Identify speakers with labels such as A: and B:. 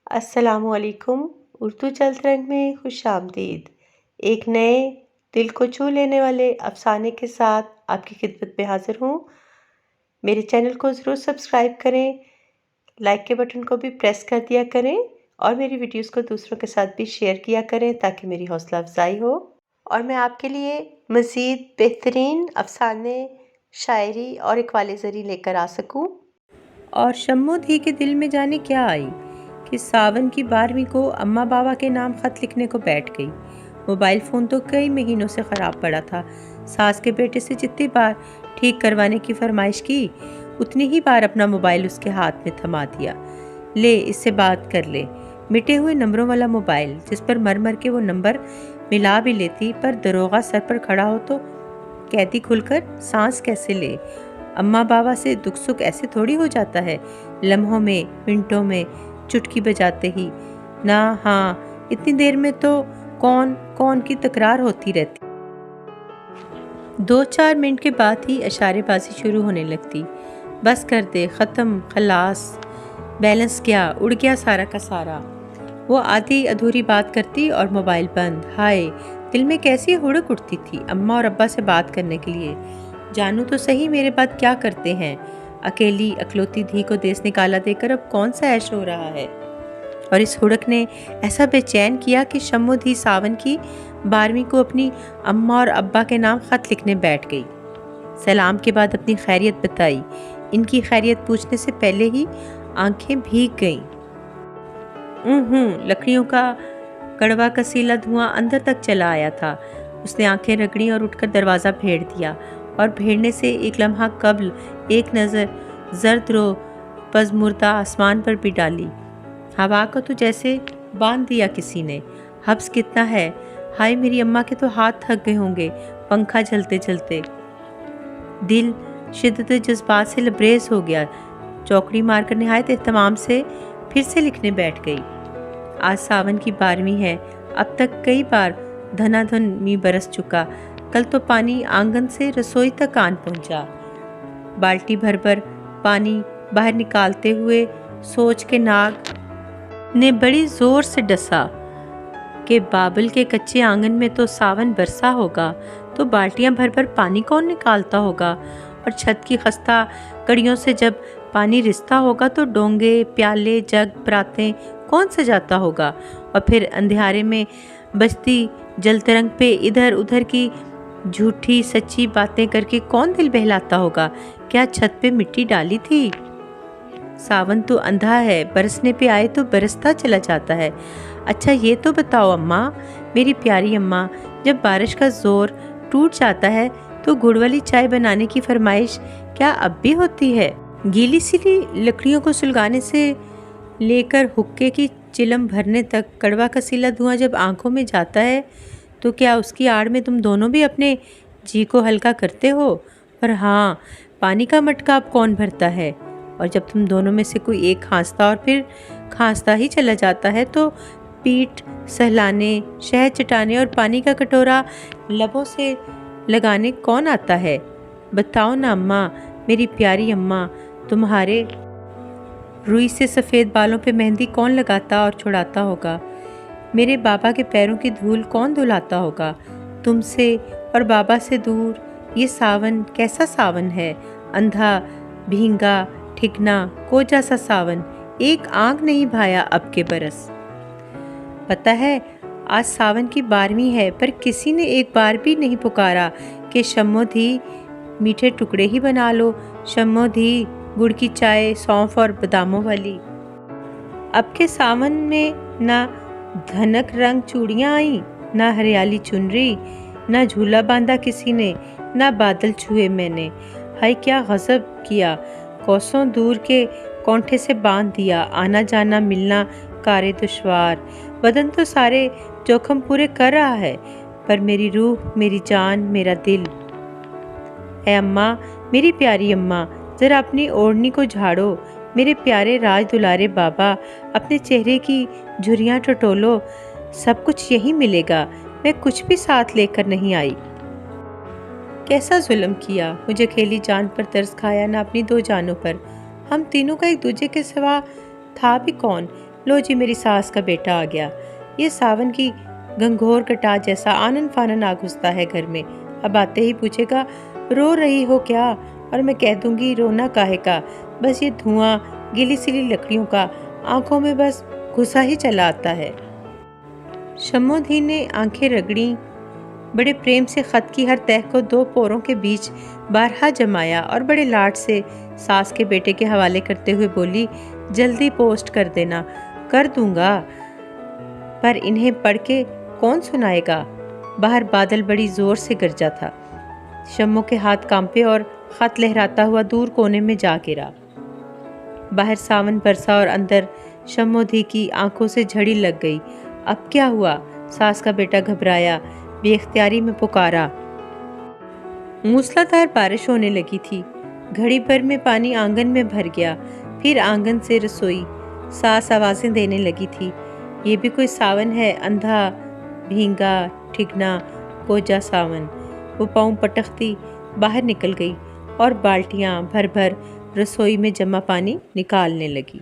A: अस्सलामुअलैकुम। उर्दू चलतरंग में खुशामदीद। एक नए दिल को छू लेने वाले अफ़साने के साथ आपकी खिदमत में हाज़िर हूँ। मेरे चैनल को ज़रूर सब्सक्राइब करें, लाइक के बटन को भी प्रेस कर दिया करें और मेरी वीडियोस को दूसरों के साथ भी शेयर किया करें ताकि मेरी हौसला अफ़ज़ाई हो और मैं आपके लिए मज़ीद बेहतरीन अफ़साने, शायरी और इक़बाल ज़री लेकर आ सकूँ। और शम्मो धी के दिल में जाने क्या आई कि सावन की 12वीं को अम्मा बाबा के नाम ख़त लिखने को बैठ गई। मोबाइल फ़ोन तो कई महीनों से ख़राब पड़ा था। सास के बेटे से जितनी बार ठीक करवाने की फरमाइश की, उतनी ही बार अपना मोबाइल उसके हाथ में थमा दिया। ले इससे बात कर ले। मिटे हुए नंबरों वाला मोबाइल जिस पर मर मर के वो नंबर मिला भी लेती, पर दरोगा सर पर खड़ा हो तो कैदी खुलकर सांस कैसे ले। अम्मा बाबा से दुख सुख ऐसे थोड़ी हो जाता है, लम्हों में, मिनटों में, चुटकी बजाते ही। ना हाँ, इतनी देर में तो कौन कौन की तकरार होती रहती। 2-4 मिनट के बाद ही इशारेबाजी शुरू होने लगती। बस कर दे, ख़त्म, खलास, बैलेंस क्या, उड़ गया सारा का सारा। वो आधी अधूरी बात करती और मोबाइल बंद। हाय, दिल में कैसी हुड़क उठती थी अम्मा और अब्बा से बात करने के लिए। जानू तो सही मेरे बाद क्या करते हैं। अकेली अकलौती धी को देश निकाला देकर अब कौन सा ऐश हो रहा है। और इस हुड़क ने ऐसा बेचैन किया कि शम्मो धी सावन की 12वीं को अपनी अम्मा और अब्बा के नाम ख़त लिखने बैठ गई। सलाम के बाद अपनी खैरियत बताई। इनकी खैरियत पूछने से पहले ही आंखें भीग गईं। लकड़ियों का कड़वा कसीला धुआं अंदर तक चला आया था। उसने आंखें रगड़ी और उठकर दरवाज़ा फेर दिया और भेड़ने से एक लम्हा कबल एक नज़र जर्द रो पज़मुर्दा आसमान पर भी डाली। हवा को तो जैसे बांध दिया किसी ने। हब्स कितना है। हाय, मेरी अम्मा के तो हाथ थक गए होंगे पंखा चलते चलते। दिल शिद्दत जज्बात से लबरेज हो गया। चौकड़ी मारकर निहायत एहतमाम से फिर से लिखने बैठ गई। आज सावन की 12वीं है। अब तक कई बार धनाधन मी बरस चुका। कल तो पानी आंगन से रसोई तक आन पहुंचा। बाल्टी भर भर पानी बाहर निकालते हुए सोच के नाग ने बड़ी जोर से डसा कि बाबल के कच्चे आंगन में तो सावन बरसा होगा, तो बाल्टियां भर भर पानी कौन निकालता होगा। और छत की खस्ता कड़ियों से जब पानी रिसता होगा तो डोंगे, प्याले, जग, परातें कौन सजाता होगा। और फिर अंधियारे में बजती जलतरंग पे इधर उधर की झूठी सच्ची बातें करके कौन दिल बहलाता होगा। क्या छत पे मिट्टी डाली थी। सावन तो अंधा है, बरसने पे आए तो बरसता चला जाता है। अच्छा ये तो बताओ अम्मा, मेरी प्यारी अम्मा, जब बारिश का जोर टूट जाता है तो गुड़ वाली चाय बनाने की फरमाइश क्या अब भी होती है। गीली सीली लकड़ियों को सुलगाने से लेकर हुक्के की चिलम भरने तक कड़वा कसीला धुआं जब आंखों में जाता है तो क्या उसकी आड़ में तुम दोनों भी अपने जी को हल्का करते हो। और हाँ, पानी का मटका अब कौन भरता है। और जब तुम दोनों में से कोई एक खांसता और फिर खांसता ही चला जाता है तो पीठ सहलाने, शहद चटाने और पानी का कटोरा लबों से लगाने कौन आता है। बताओ ना अम्मा, मेरी प्यारी अम्मा, तुम्हारे रुई से सफ़ेद बालों पे मेहंदी कौन लगाता और छुड़ाता होगा। मेरे बाबा के पैरों की धूल कौन धुलाता होगा। तुमसे और बाबा से दूर ये सावन कैसा सावन है। अंधा, भींगा, ठिकना, कोजा सा सावन। एक आंख नहीं भाया अब के बरस। पता है आज सावन की 12वीं है, पर किसी ने एक बार भी नहीं पुकारा कि शम्मो धी मीठे टुकड़े ही बना लो। शम्मो धी गुड़ की चाय, सौंफ और बादामों वाली। अब के सावन में ना धनक रंग चूड़ियाँ आई, ना हरियाली चुनरी, ना झूला बांधा किसी ने, ना बादल छुए मैंने। हाय क्या गजब किया। कोसों दूर के कौंठे से बांध दिया। आना जाना मिलना कारे दुश्वार। बदन तो सारे जोखम पूरे कर रहा है, पर मेरी रूह, मेरी जान, मेरा दिल। ऐ अम्मा, मेरी प्यारी अम्मा, ज़रा अपनी ओढ़नी को झाड़ो। मेरे प्यारे राज दुलारे बाबा, अपने चेहरे की झुर्रियाँ टटोलो। सब कुछ यही मिलेगा। मैं कुछ भी साथ लेकर नहीं आई। कैसा जुल्म किया। मुझे अकेली जान पर तरस खाया, ना अपनी 2 जानों पर। हम तीनों का एक दूजे के सिवा था भी कौन। लो जी मेरी सास का बेटा आ गया। ये सावन की गंगोर कटा जैसा आनन फानन आ घुसता है घर में। अब आते ही पूछेगा रो रही हो क्या, और मैं कह दूंगी रोना काहे का, बस ये धुआं गीली सिली लकड़ियों का आंखों में बस घुसा ही चला आता है। शम्मोधी ने आंखें रगड़ी, बड़े प्रेम से खत की हर तह को दो पोरों के बीच बारहा जमाया और बड़े लाड से सास के बेटे के हवाले करते हुए बोली, जल्दी पोस्ट कर देना। कर दूंगा, पर इन्हें पढ़ के कौन सुनाएगा। बाहर बादल बड़ी जोर से गरजा था। शम्मो के हाथ कांपे और खत लहराता हुआ दूर कोने में जा गिरा। बाहर सावन बरसा और अंदर शम्मोधी की आंखों से झड़ी लग गई। अब क्या हुआ? सास का बेटा घबराया, बेख्तियारी में पुकारा। मूसलाधार बारिश होने लगी थी। घड़ी भर में पानी आंगन में भर गया, फिर आंगन से रसोई। सास आवाजें देने लगी थी, ये भी कोई सावन है, अंधा भींगा ठिगना कोजा सावन। वो पाँव पटकती बाहर निकल गई और बाल्टियां भर भर रसोई में जमा पानी निकालने लगी।